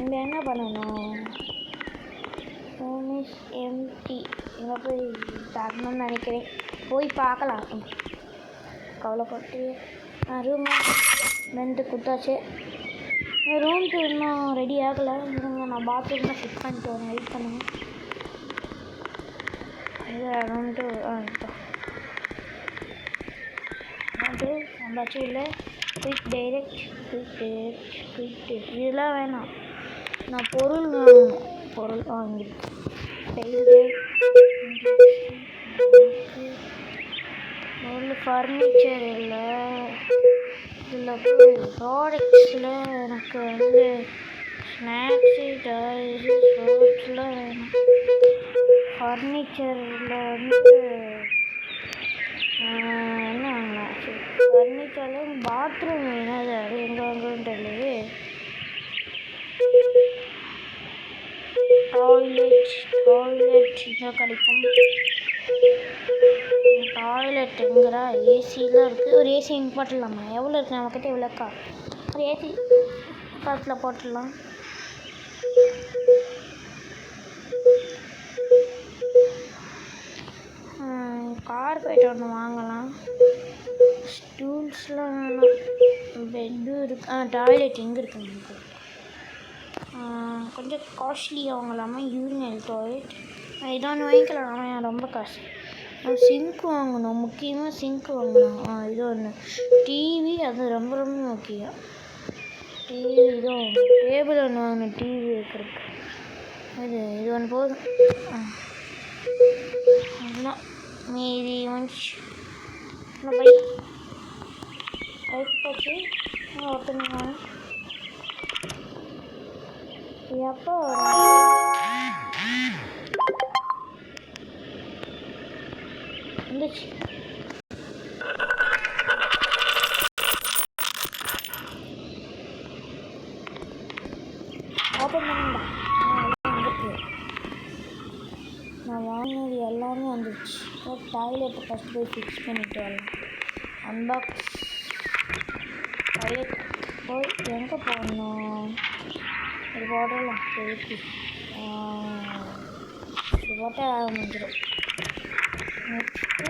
இங்கே என்ன பண்ணணும்? Room is empty. இங்கே போய் தரணும்னு நினைக்கிறேன். போய் பார்க்கலாம். கவலைப்பட்டு ரூம் ரெண்டு கொடுத்தாச்சு. ரூம்க்கு இன்னும் ரெடி ஆகலை. இருங்க, நான் பாத்ரூமில் ஃபிட் பண்ணிட்டு வரேன். வெயிட் பண்ணுங்க. இது ரூம்ட்டு நம்பாச்சும் இல்லை. குயிக் டைரக்ட் இதெல்லாம் வேணாம். நான் பொருள் வாங்கணும். பொருள் வாங்கியிருக்கேன். பொருள் ஃபர்னிச்சர் இல்லை. இதில் ப்ராடக்ட்ஸில் எனக்கு வந்து ஸ்நாக்ஸு டாய்ஸு ஸ்போர்ட்ஸ்லாம் வேணும். ஃபர்னிச்சரில் வந்து என்ன வாங்கலாம்? ஃபர்னிச்சரில் பாத்ரூம் வேணும். அது எங்கே வாங்குன்னு தெரியலையே. டாய்லெட் இங்கே கிடைக்கும். டாய்லெட் எங்கடா? ஏசிலாம் இருக்குது. ஒரு ஏசி இங்கே போட்டுடலாமா? எவ்வளோ இருக்குது நம்மக்கிட்ட? இவ்வளோக்கா? ஒரு ஏசி பக்கத்தில் போட்டுடலாம். கார்பெட் ஒன்று வாங்கலாம். ஸ்டூல்ஸ்லாம் வேணும். பெட்டு இருக்கு. டாய்லெட் எங்கே இருக்குது நமக்கு? கொஞ்சம் காஸ்ட்லியாக வாங்கலாமா? யூரினல் டாய்லெட் இதை ஒன்று வாங்கிக்கலாம். ரொம்ப காசு. சிங்க் வாங்கணும். முக்கியமாக சிங்க் வாங்கணும். இது ஒன்று. டிவி அது ரொம்ப ரொம்ப முக்கியம். டிவி இதுவும் டேபிள் ஒன்று வாங்கணும். டிவி வைக்கிறதுக்கு இது ஒன்று போதும். அதுதான் மீதி பைக் போச்சு. ஓட்டுங்க. எப்போ வந்துச்சு? ஓப்பன் பண்ணுங்கடா. நான் வாங்கினது எல்லாமே வந்துடுச்சு. டாய்லெட்டை ஃபஸ்ட் போய் ஃபிக்ஸ் பண்ணிட்டு வரலாம். அன்பாக்ஸ் டாய்லெட் போய் எங்கே போடணும்? இது போடலாம். திருப்பி இது போட்டால் ஆரம்பிச்சிடும். நெக்ஸ்ட்டு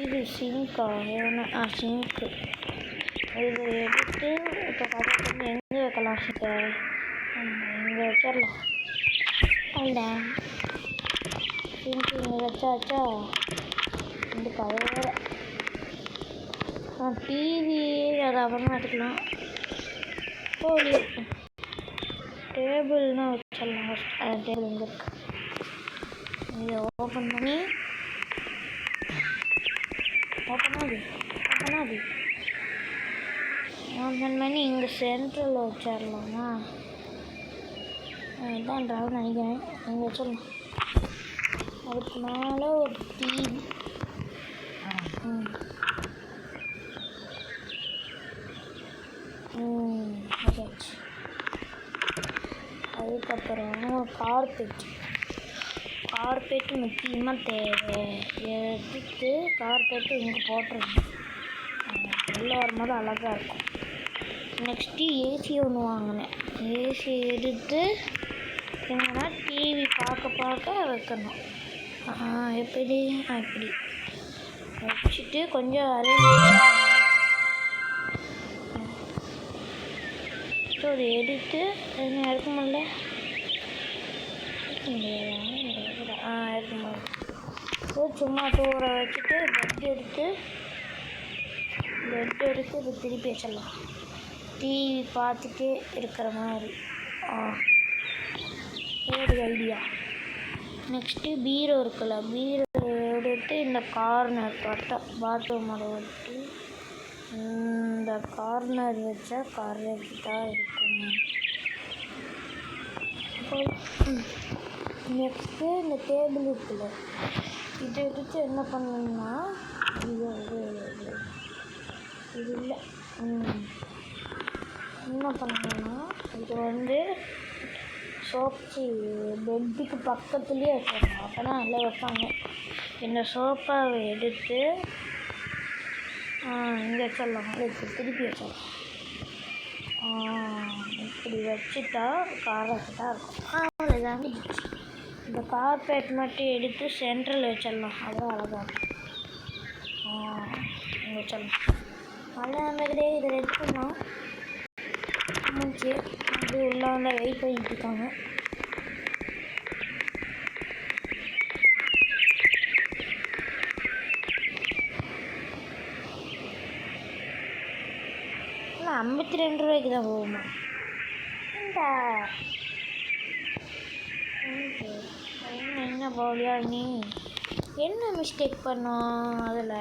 இது சிங்க்கா? வேணா சிங்க்கு. இது எடுத்து இப்போ பார்த்து எங்கே வைக்கலாம்? இங்கே வச்சிடலாம். இல்லை சிங்க்கு இங்கே வச்சாச்சா? இந்த கதை வேறு. டிவி அதை அப்புறமா எடுத்துக்கலாம். போலி டேபிள்னா வச்சிடலாம். ஃபஸ்ட் டேபிள் எங்கே இருக்கு? இதை ஓப்பன் பண்ணி ஓப்பன் பண்ணி இங்கே சென்ட்ரலில் வச்சிடலாமா? இதுதான் ட்ராவல் நினைக்கிறேன். இங்கே வச்சிடலாம். அதுக்கு மேலே ஒரு டிவி. வச்சாச்சு. அதுக்கப்புறம் கார்பெட்டு முக்கியமாக தேவை. எடுத்து கார்பெட்டு இங்கே போட்டுருங்க. உள்ளே வரும்போது அழகாக இருக்கும். நெக்ஸ்ட்டு ஏசி ஒன்று வாங்கினேன். ஏசி எடுத்து எங்கன்னா டிவி பார்க்க வைக்கணும். எப்படி? இப்படி வச்சுட்டு கொஞ்சம் அதை எடுத்து என்ன எடுக்க முடியல. எடுக்க முடியல. சும்மா தூர வச்சுட்டு பெட் எடுத்து இது திருப்பி வச்சிடலாம். டிவி பார்த்துட்டே இருக்கிற மாதிரி. ஒரு ஐடியா. நெக்ஸ்ட்டு பீரோ இருக்குல்ல, பீரோ எடுத்து இந்த கார்னர் பாத்ரூமோட விட்டு இந்த கார்னர் வச்சா கரெக்டாக இருக்கும். நெக்ஸ்ட்டு இந்த டேபிள் இருக்குல்ல, இதை எடுத்து என்ன பண்ணணும்னா இது இல்லை. என்ன பண்ணணும்னா இது வந்து சோப்பு பெட்டுக்கு பக்கத்துலேயே வச்சிடணும். அப்போ தான் நல்லா வைப்பாங்க. இந்த சோஃபாவை எடுத்து இங்கே வச்சிடலாம். திருப்பி வச்சிடலாம். இப்படி இப்படி வச்சுட்டா கார்பெட்டாக இருக்கும். அவ்வளோதாங்க. இந்த கார்பெட் மட்டும் எடுத்து சென்ட்ரல் வச்சிடலாம். அதான் அழகாக இருக்கும். வச்சிடலாம். அவ்வளோதான் கிடையாது. இதை எடுத்துடலாம். முடிச்சு அது உள்ள வந்து வெயிட் பண்ணிட்டு இருக்காங்க. இல்லை 52 ரூபாய்க்கு தான் போகுமா? இந்த என்ன போகலையா நீ? என்ன மிஸ்டேக் பண்ணோம் அதில்?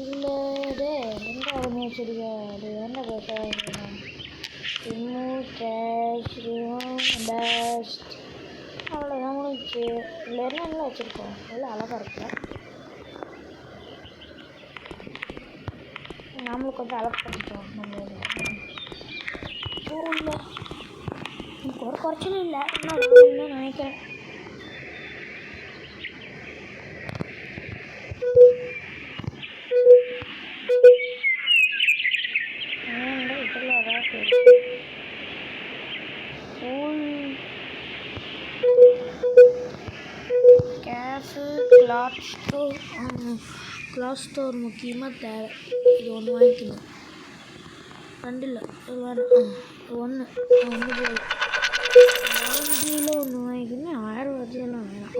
இல்லை எந்த ஒன்று வச்சுருக்க? அது என்ன பேச? ரிமூவ் கேஷ், ரிமூவ் டஸ்ட், அவ்வளோதான் முடிச்சு. இதில் என்ன வச்சுருக்கோம்? எவ்வளோ அழகாக இருக்கா. நம்மளுக்கு கொஞ்சம் அழகு பண்ணிட்டோம். நம்மளோட இல்லை எனக்கு ஒரு குறைச்சலும் இல்லை. இன்னும் நினைக்கிறேன். கிளாஸ் ஸ்டோர் முக்கியமாக தேவை. இது ஒன்று வாங்கிக்கணும். 2 இல்லை வேணாம். 1 போய் 4 ஒன்று வாங்கிக்கணும். 1000 ரூபாய்லாம் வேணாம்.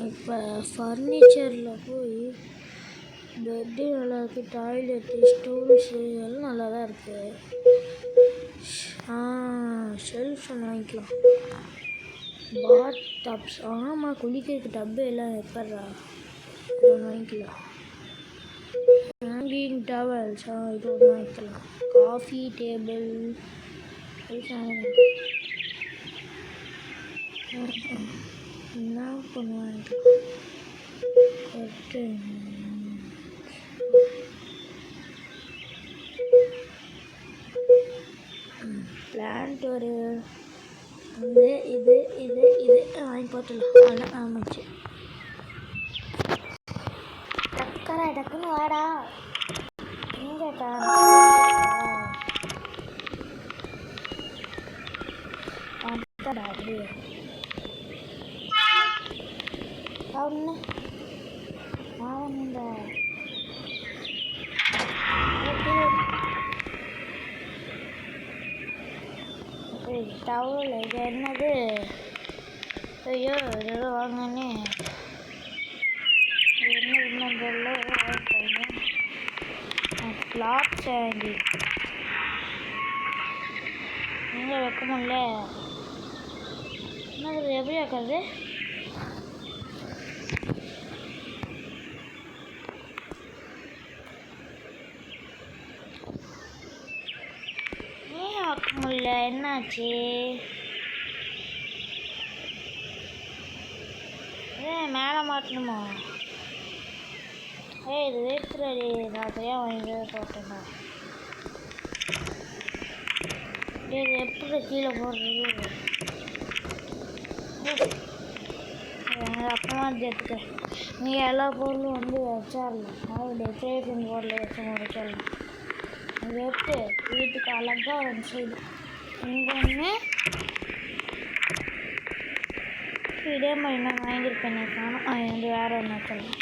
இப்போ ஃபர்னிச்சரில் போய் பெட்டு நல்லா இருக்குது, டாய்லெட்டு, ஸ்டூல்ஸு எல்லாம் நல்லா தான் இருக்குது. ஷெல்ஃப் ஒன்று வாங்கிக்கலாம். பாத் டப்ஸ், ஆமாம் குளிக்கிறதுக்கு டப்பு எல்லாம் எப்பட்றா இது ஒன்று வாங்கிக்கலாம். ஹேங்கிங் டவல்ஸ், இது ஒன்று வாங்கிக்கலாம். காஃபி டேபிள் என்ன ஒன்று வாங்கிக்கலாம். பிளான்ட் ஒரு இது வாங்கி போட்டுடலாம். ஆமாச்சு. டக்குன்னு வாடா. எங்கக்கா அப்படியே ஒன்று டவுல். இது என்னது? ஐயோ ஏதோ வாங்கினே. கிளாத் சேஞ்சி எங்கே வைக்க முடியல. என்னது எப்படி வைக்கிறது? ஏன் வைக்க முடியல? என்னாச்சு? மேலே மாட்டணுமா? இது வேஸ்ட்ரடி. நான் சரியாக வாங்கி போட்டேன்டா. இது எப்படி கீழே போடுறது? அப்புறமா எடுத்துக்க. நீ எல்லா பொருளும் வந்து வச்சிடலாம். அது டெக்கரேஷன் பொருள் வச்சு முடிச்சிடலாம். இது எடுத்து வீட்டுக்கு அழகாக வந்து செய்யுது. இங்கே ஒன்று இதே மாதிரி நான் வாங்கியிருப்பேன். காணும். வந்து வேறு ஒன்று வச்சிடலாம்.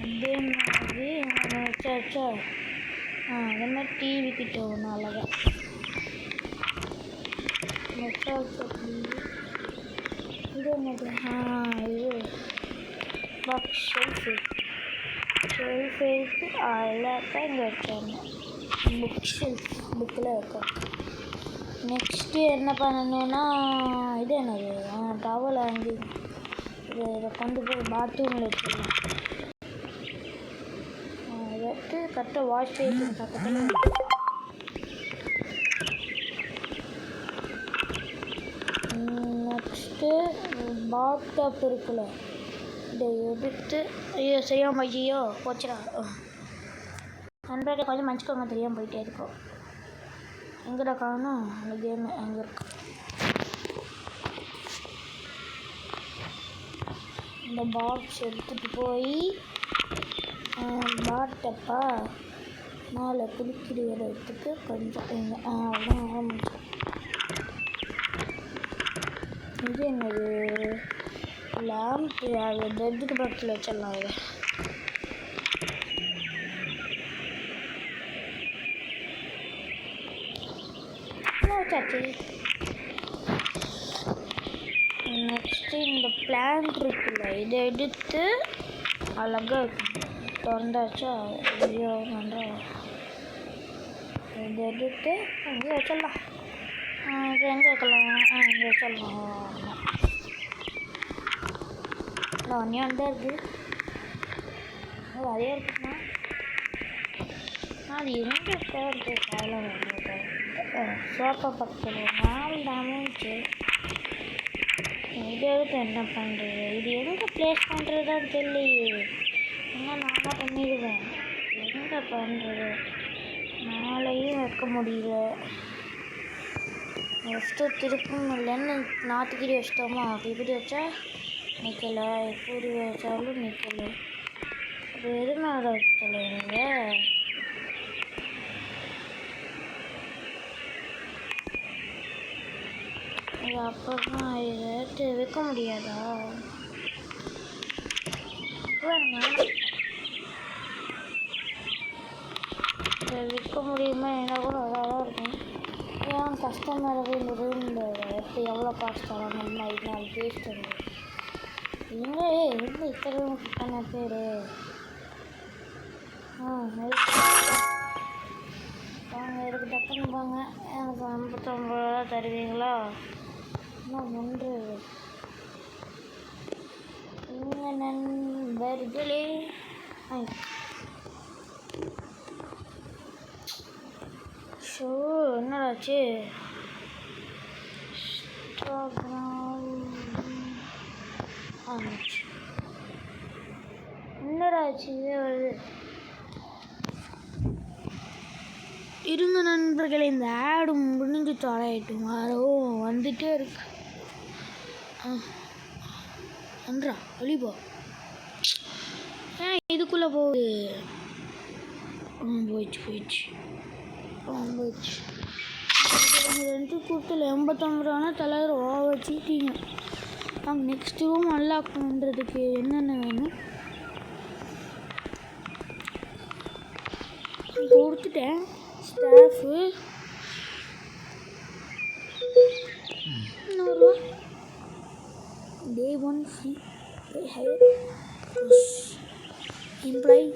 அதே மாதிரி வச்சா அதே மாதிரி டிவி கிட்ட ஒன்று அழகாக இது என்னது? இது பாக்ஸ் ஷெல்ஃபு எடுத்து அழகாக இங்கே வச்சாங்க. புக் ஷெல்ஃப் புக்கில் இருக்கும். நெக்ஸ்ட்டு என்ன பண்ணணுன்னா இது என்னது? டவல் வாங்கி இதை கொண்டு போய் பாத்ரூமில் வச்சிடலாம். இதை எடுத்து கரெக்டாக வாஷ் பேசின் பக்கத்தில் நெக்ஸ்ட்டு பாத் டப் இருக்குல்ல, இதை எடுத்து ஐயோ செய்யாமல் ஐயோ போச்சுடா. நண்பர்கள் கொஞ்சம் மன்னிச்சுக்கோங்க, தெரியாமல் போயிட்டே இருக்கோம். எங்கடா காணும் அந்த கேமு? எங்கே இருக்கு? இந்த பாக்ஸ் எடுத்துகிட்டு போய் பாட்டப்பா மேலே குளிக்கிறதுக்கு கொஞ்சம் ஆரம்பிச்சோம். இது என்னது லேம்ப், அது பெட்டுக்கு பக்கத்தில் வச்சிடலாம். இது வச்சாச்சு. நெக்ஸ்ட்டு இந்த பிளான்ட் இருக்குல்ல, இதை எடுத்து அழகாக திறந்தாச்சா ஐயோ நன்றா. இதை எடுத்து அங்கே வச்சிடலாம். இது எங்கே வைக்கலாம்? இங்கே வச்சிடலாம். ஒன்றையும் தான் இருக்குது. அதே இருக்குமா? அது எங்கே இருக்குது? காலம் சோஃபா பக்கத்தில் 4 டேமேஜ். இது எடுத்து என்ன பண்ணுறது? இது எங்கே ப்ளேஸ் பண்ணுறதுதான் தெரியலையே. என்ன நானாக பண்ணிடுவேன். எங்கே பண்ணுறது? நாளையும் வைக்க முடியல. ஃபஸ்ட்டு திருப்பும் இல்லைன்னு நாற்றுக்கீரி வச்சிட்டோமா? இப்படி வச்சா நிற்கலை, எப்படி வச்சாலும் நிற்கலை. அது எதுனால வைக்கலை? நீங்கள் இது அப்புறமா இதை வைக்க முடியாதா? இதை விற்க முடியுமா? என்ன கூட அதாக இருக்கும். ஏன் கஸ்டமராகவே இந்த ரூமில் எடுத்து எவ்வளோ காசு தராங்க? 4 பேஸ்ட் இருந்தது. எங்கே எங்கே இத்தனை ரூமுக்கு பேர்? வாங்க, இதுக்கு டக்குன்னு வாங்க. எனக்கு 59 ரூபா தருவீங்களா? இன்னும் ஒன்று இங்கே நண்பர்களே. ஷோ என்னடாச்சு? என்னடாச்சு? வருது. இருங்க நண்பர்களே, இந்த ஆடும் முடிஞ்சு தொலையிட்டும். யாரும் வந்துட்டே இருக்கு. நன்றா ஒளிபோ. இதுக்குள்ளே போகுது. போயிடுச்சு. 2 கூட்டில் 89 ரூபானா தலைவர் வச்சுட்டீங்க. நாங்கள் நெக்ஸ்ட் ரூம் அன்லாக் பண்ணுறதுக்கு என்னென்ன வேணும் கொடுத்துட்டேன். ஸ்டாஃபு 100 ரூபா. Day 1 free. Hire employee.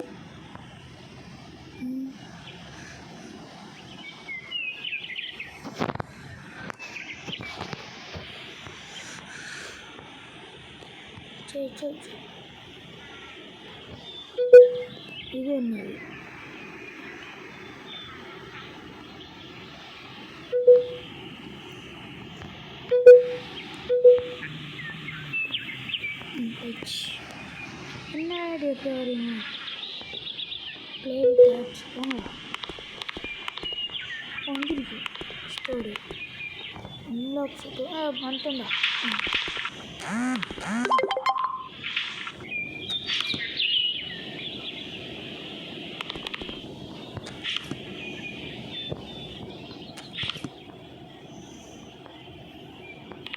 சரி இது என்னது? என்ன ஐடியா வரீங்க? ப்ளே வித் போங்க. வந்துருக்கு ஸ்டோரி அன்லாக் பண்ணிட்டேன்டா.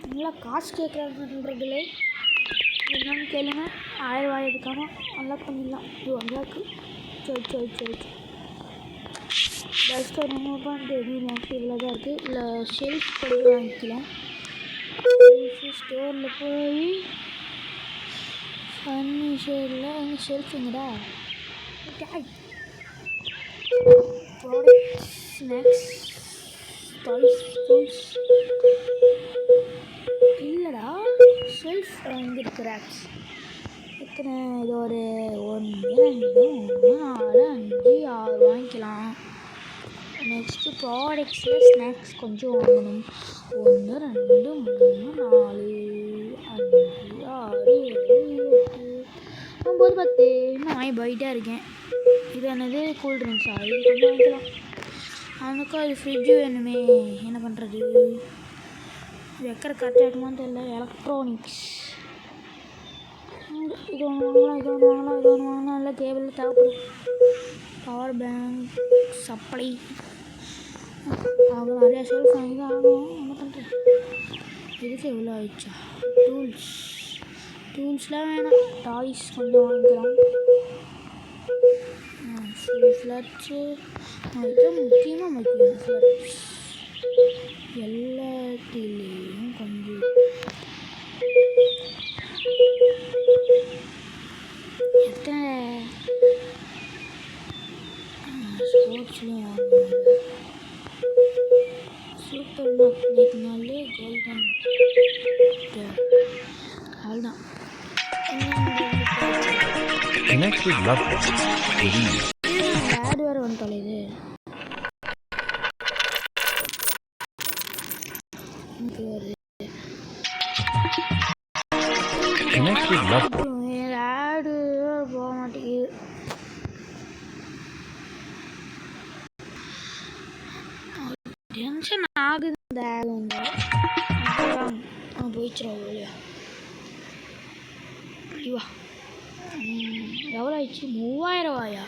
நல்லா காசு கேட்குறாங்கன்றதுலே என்னன்னு கேளுங்க. 1000 ரூபாய் எடுக்காம அன்லாக் பண்ணிடலாம். இது அன்லாக்கு. சரி ஜஸ்ட்டு ரிமூவ் பண்ணிட்டு எனக்கு இவ்வளோ தான் இருக்குது. இல்லை ஷெல்ஃப் கூட வாங்கிக்கலாம். ஸ்டோரில் போய் ஃபர்னிச்சரில் எங்கள் ஷெல்ஃப் எங்கடா? ப்ராடக்ட் ஸ்நாக்ஸ் டாய்ஸ் இல்லைடா, ஷெல்ஃப் இருக்கு. ரேக்ஸ் எத்தனை? இது ஒரு 1 2 3 4 5 6 வாங்கிக்கலாம். நெக்ஸ்ட்டு ப்ராடக்ட்ஸில் ஸ்நாக்ஸ் கொஞ்சம் வாங்கணும். 1 2 3 4 5 6 7 8 9 10 இன்னும் வாங்கி போயிட்டே இருக்கேன். இது என்னது? கூல்ட்ரிங்க்ஸா? இது கொஞ்சம் வாங்கிக்கலாம். அவனுக்கும் அது ஃப்ரிட்ஜு வேணுமே, என்ன பண்ணுறது? வைக்கிற கரெக்டாக இருக்குமான்னு தெரியல. எலக்ட்ரானிக்ஸ் இது ஒன்று வாங்கலாம் இல்லை கேபிள் தேவைப்படும். பவர் பேங்க் சப்ளை அவங்க நிறையா ஷெல்ஃப் வாங்கி தான் ஆகணும். என்ன பண்ணுறேன், இதுக்கு எவ்வளோ ஆயிடுச்சா? டூல்ஸ்லாம் வேணாம், டாய்ஸ் கொஞ்சம் வாங்கிக்கலாம். ஃப்ளட்ஸு இதுதான் முக்கியமாக ஃப்ளட்ஸ் எல்லாத்திலையும் கொஞ்சம் எத்தனை ஸ்போர்ட்ஸ்லையும் வாங்கணும். சூப்பர் நேற்றுனாலே கோல்டன் அவ்வளோதான். ஆட் வேறு வந்துட்டோம். இது ஆடு போக மாட்டேங்குது. டென்ஷன் ஆகுது இந்த ஆடு வந்து. போயிடுச்சுரா இல்லையா? ஐயா எவ்வளோ ஆயிடுச்சு? 3000 ரூபாயா?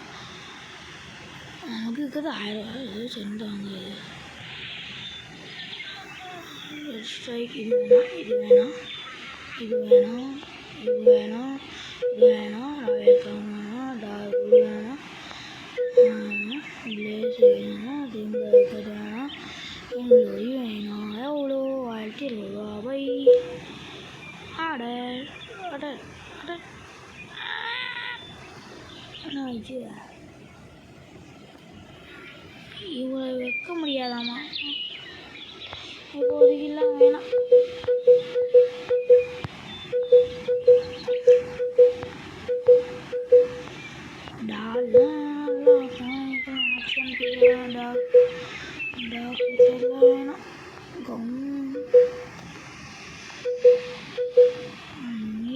நமக்கு இருக்கிறது 1000 ரூபாய். ஏதோ செஞ்சாங்க. ஸ்ட்ரைக் இது வேணாம், இது வேணாம், இது வேணாம், இது வேணாம், ராயக்கம் வேணாம், டார்க் வேணாம், பிளேஸ் வேணாம், திம்பது வேணாம், எங்களொரி வேணாம். எவ்வளோ 1020 ரூபாய். ஆடர் ஆடர் ஆடர் என்ன ஆச்சு? இவ்வளோ வைக்க முடியாதாம்மா இப்போதைக்கு. இல்லை வேணாம்.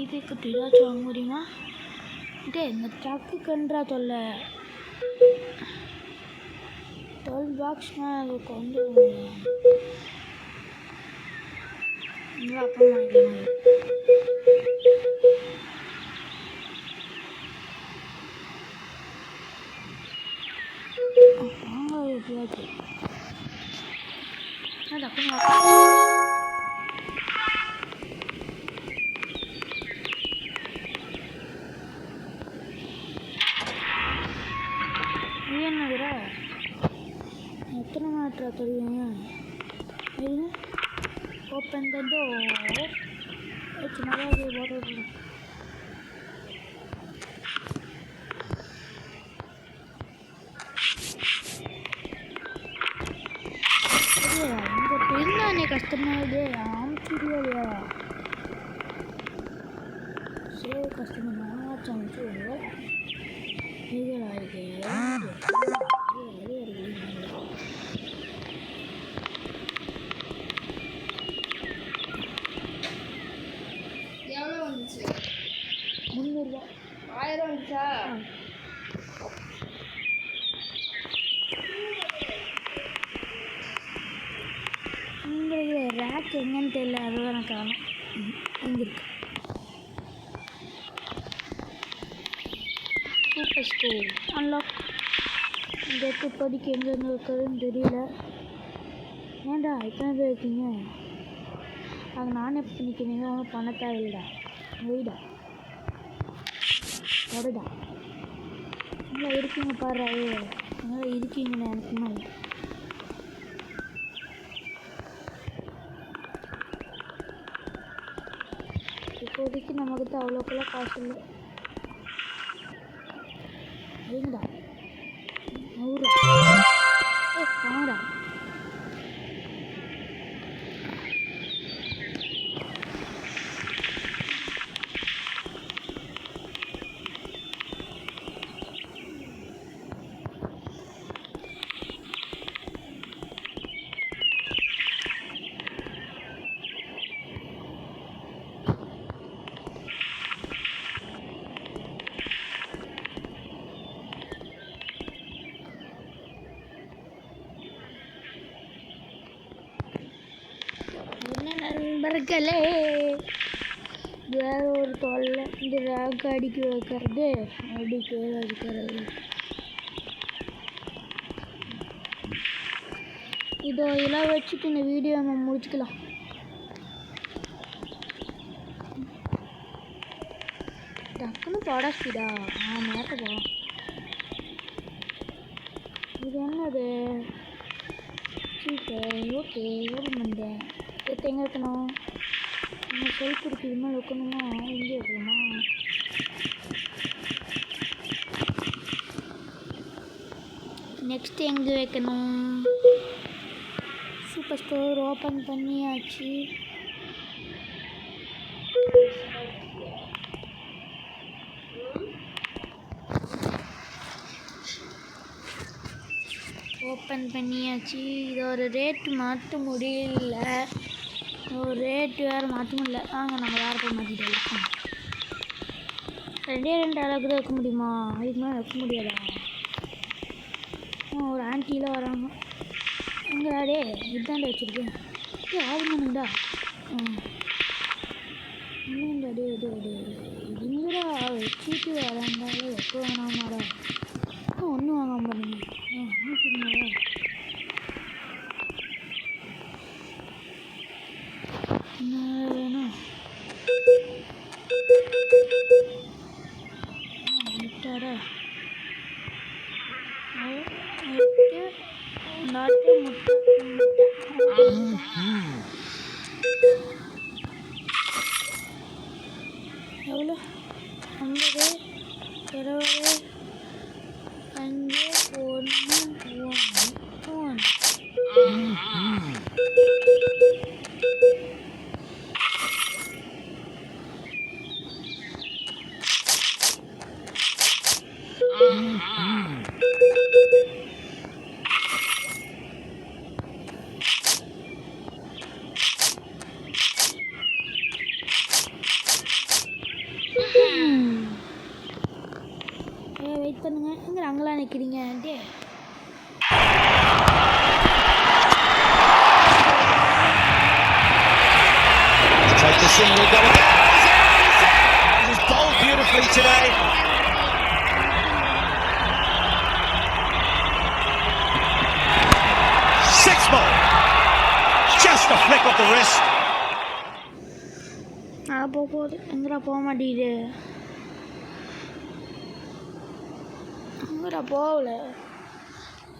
இதுக்கு ஏதாச்சும் வாங்க முடியுமா? இந்த ட்ரக்குன்றா சொல்ல 12 பாக்ஸ்னா அதுக்கு வந்து அப்புறம் வாங்கிக்கலாம். வாங்க எப்படியாச்சு என்னதுரா? எத்தனை மாட்டா தெரியுங்க? Open the door. சின்னதாக போட்டு பெண்ணானே கஷ்டமாகுது. ஆம்பிரியா சேவ் கஷ்டமாக ஆச்சு. இதெல்லாம் இருக்கு. எவ்வளோ வந்துச்சு? 300 ரூபா. 1000 வந்துச்சா? உங்களுக்கு ரேக் எங்கன்னு தெரியல, அதுதான் எனக்கு காணும். இங்கே இருக்கு. Super store unlock. இந்த இப்போதைக்கு எங்கேருந்து இருக்கிறதுன்னு தெரியல. ஏன்டா இத்தனை பேர் இருக்கீங்க? அது நானே பண்ணிக்கிறீங்க, ஒன்றும் பண்ண தேவையில்லடா. வீடா தொடடா நல்லா இருக்கீங்க பாரு. நல்லா இருக்கீங்கண்ணே. எனக்கு முன்னாடி இப்போதைக்கு நம்மக்கிட்ட அவ்வளோக்கெல்லாம் காசு இல்லை. எங்கடா 100 வாங்கடா. நண்பர்களே, வேற ஒரு தொல்லை இந்த ரேங்க் அடிக்க வைக்கிறது அடிக்க வைக்கிறது. இதெல்லாம் வச்சுட்டு இந்த வீடியோ நம்ம முடிச்சுக்கலாம். டக்குன்னு போடா ஸ்பீடா நேரத்தை போகலாம். இது என்னது ஓகே எவ்வளோ வந்தேன் எத்த எங்கே வைக்கணும்? நம்ம செல்ஃப் இருக்கு இது மாதிரி வைக்கணுமா? எங்கே வைக்கணுமா? நெக்ஸ்ட் எங்கே வைக்கணும்? சூப்பர் ஸ்டோர் ஓப்பன் பண்ணியாச்சு. ஓப்பன் பண்ணியாச்சு. இது ஒரு ரேட்டு மாற்ற முடியல. ஒரு ரேட்டு வேறு மாற்ற முடியல. வாங்க நம்ம வேறு போய் மாற்றிட்டு ரெண்டு அளவுக்கு தான் வைக்க முடியுமா? அதுக்கு மேலே வைக்க முடியாதா? ஒரு ஆன்ட்டிலாம் வராங்க. எங்கடாடே இதுதான்டா வச்சுருக்கேன். ஆகுமானுங்கடா. இன்னும்டாடே இது இதுங்கடா வச்சுட்டு வராண்டாலும் வைக்க வேணாமாடா. ஒன்றும் வாங்க பாருங்க. என்ன வேணும்? முட்டாடா நாட்டு முட்டை எவ்வளோ? 50 20 5 1 வெயிட் பண்ணுங்க. எங்கே அங்கெல்லாம் நிற்கிறீங்க? Take the single, got it. He's bowled beautifully today. Six more. Just a flick of the wrist. போகுது. எங்கடா போக மாட்டேங்குது? எங்கடா போகல?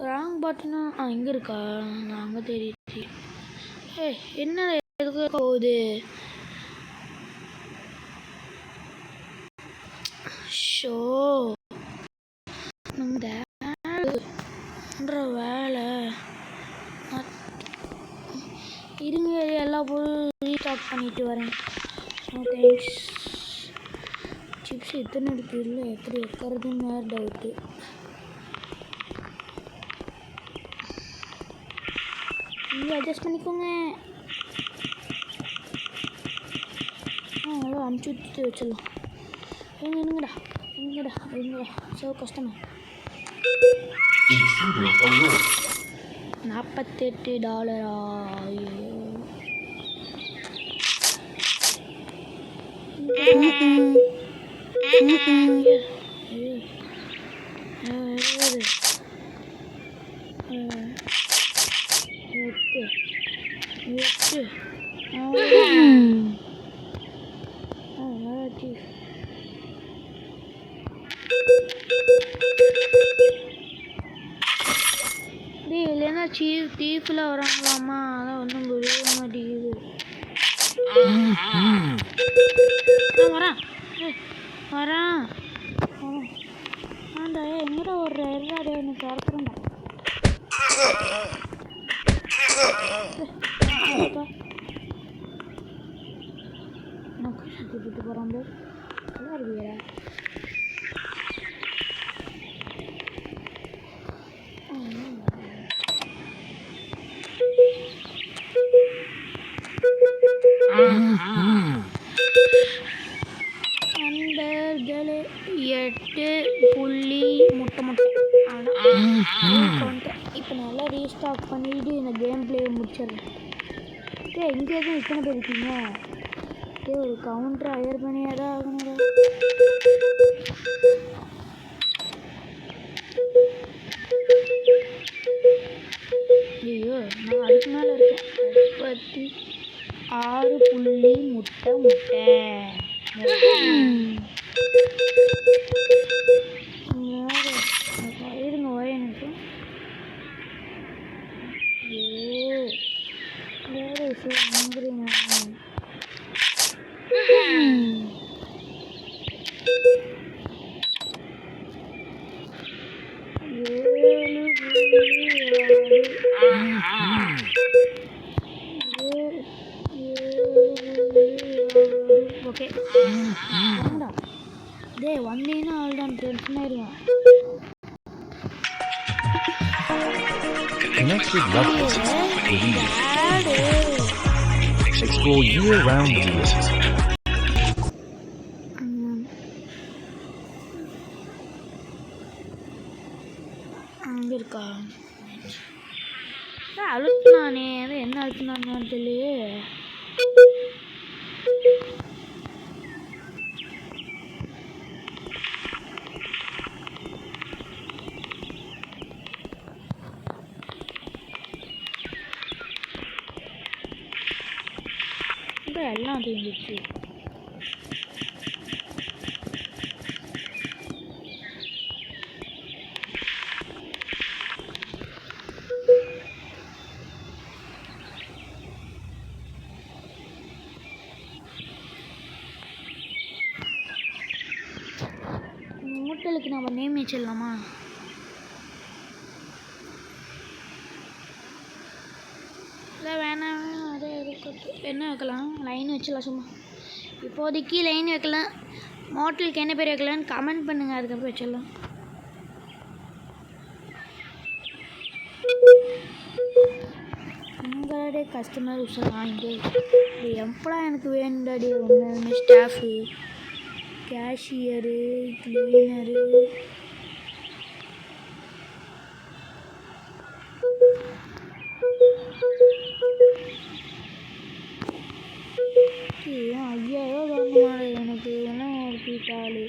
ராங் பட்டனா இங்கே இருக்கா? நான் அங்கே தெரியுது. என்ன எதுக்கு போகுது? ஷோ வேலை இருங்க. எல்லா பொருளும் ரீஸ்டாக் பண்ணிட்டு வரேன். தேங்க்ஸ். சிப்ஸ் எத்தனை இருக்குது? இல்லை எப்படி வைக்கிறதுன்னு வேறு டவுட்டு. நீங்கள் அட்ஜஸ்ட் பண்ணிக்கோங்க. அவ்வளோ அனுப்பிச்சி விட்டுட்டு வச்சிடலாம். எங்கடா ஸோ கஷ்டமா? $48. இல்லைன்னா தீஃபில் வராங்களாமா? அதான் ஒன்றும் புரிய மாட்டேங்குது. வரான் ஆண்டா எங்கடா ஒரு எறாடே எனக்கு அறுப்புறேன்டா. சக்தி போட்டு போகிறான் நல்லா இருக்குயா. நண்பர்களே 8 முட்டை இப்போ நல்லா ரீஸ்டாக் பண்ணிட்டு இந்த கேம் பிளேயை முடிச்சிடுறேன். இங்கே எதுவும் இத்தனை பேர் இருக்கீங்க? ஒரு கவுண்டர் ஹையர் பண்ணியாதான் ஆகணும்டா. ஐயோ நான் அதுக்கு மேலே இருக்கேன். 36 புள்ளி முட்டை இருங்க ஓய எனக்கு வேறு விஷயம் வாங்குறீங்க. ஓகே வேண்டாம் டே வந்தீங்கன்னா அவள்தான் டென்ஷன் ஆயிடுவேன். Connect with loved ones. Explore year-round deals. அங்கே இருக்கா அழுத்தினானே என்ன அழுத்தினான்னு தெரியலையே. எல்லாம் தீர்ந்துச்சு. ஹோட்டலுக்கு நம்ம நேம் வச்சிடலாமா? இல்லை வேணாம் அதே இருக்கட்டும். என்ன வைக்கலாம்? லைன் வச்சிடலாம். சும்மா இப்போதைக்கு லைன் வைக்கலாம். ஹோட்டலுக்கு என்ன பேர் வைக்கலான்னு கமெண்ட் பண்ணுங்கள். அதுக்கப்புறம் வச்சிடலாம். உங்களுடைய கஸ்டமர் உஷலாம். இங்கே எப்படா எனக்கு வேண்டாடி ஒன்று ஸ்டாஃபு கேஷியரு கிளீனரு ஐயாயிரம் வாங்குவாங்க எனக்கு வேணா ஒரு பீட்டாளு.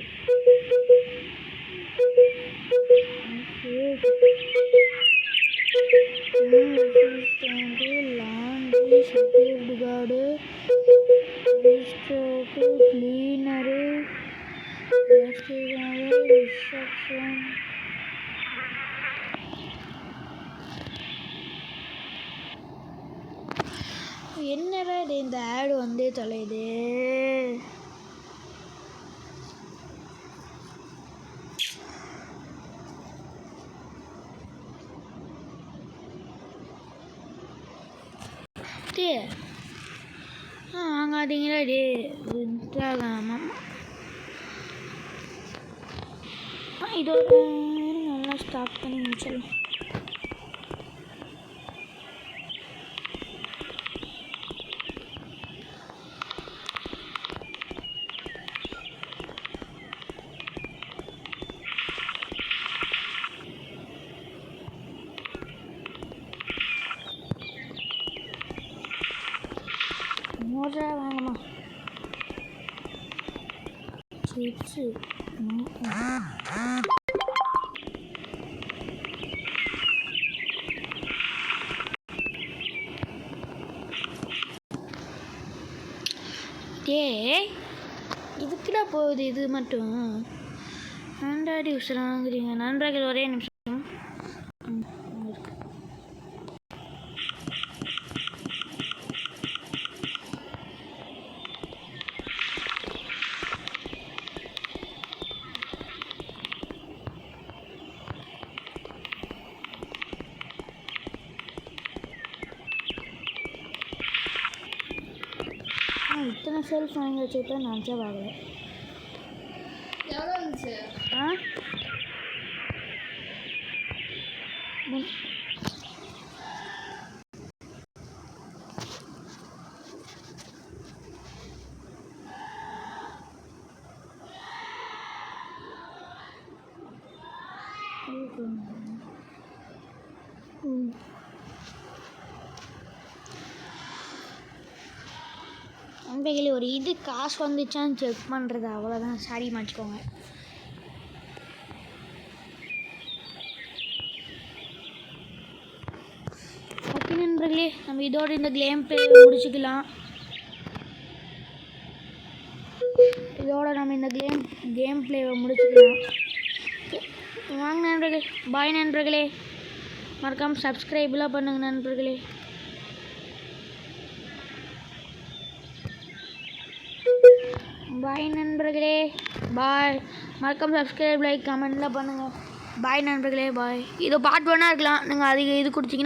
Laundry security card cleaner reception என்னடா இந்த ஆடு வந்தே தொலையுது. வாங்காதீங்களா டே இன்ஸ்டாகிராம். இதோட நல்லா ஸ்டார்ட் பண்ணி முடிச்சிடலாம். மோட்ரா வாங்கம்மா சிப்ஸு டே இதுக்குடா போகுது இது மட்டும். ஆண்ட்ராய்டு யூஸர் வாங்குறீங்க. நண்பர்கள் ஒரே நிமிஷம். இத்தனை செல்ஃப் வாங்கி வச்சுக்கிட்டா நினச்சா வாங்கலை. எவ்வளோ இருந்துச்சு? நண்பர்களே ஒரு இது காசு வந்துச்சான்னு செக் பண்ணுறது அவ்வளோதான். சாரி மாற்றிக்கோங்க. ஓகே நண்பர்களே, நம்ம இதோட இந்த கேம் பிளே முடிச்சுக்கலாம். கேம் பிளேவை முடிச்சுக்கலாம். வாங்க நண்பர்களே, பாய் நண்பர்களே. மறக்காமல் சப்ஸ்கிரைப்லாம் பண்ணுங்க நண்பர்களே. பாய் நண்பர்களே, பாய். மறக்காமல் சப்ஸ்கிரைப், லைக், கமெண்ட்லாம் பண்ணுங்கள். பாய் நண்பர்களே, பாய். இது பார்ட் 1 இருக்கலாம். நீங்கள் அதிக இது கொடுத்தீங்கன்னா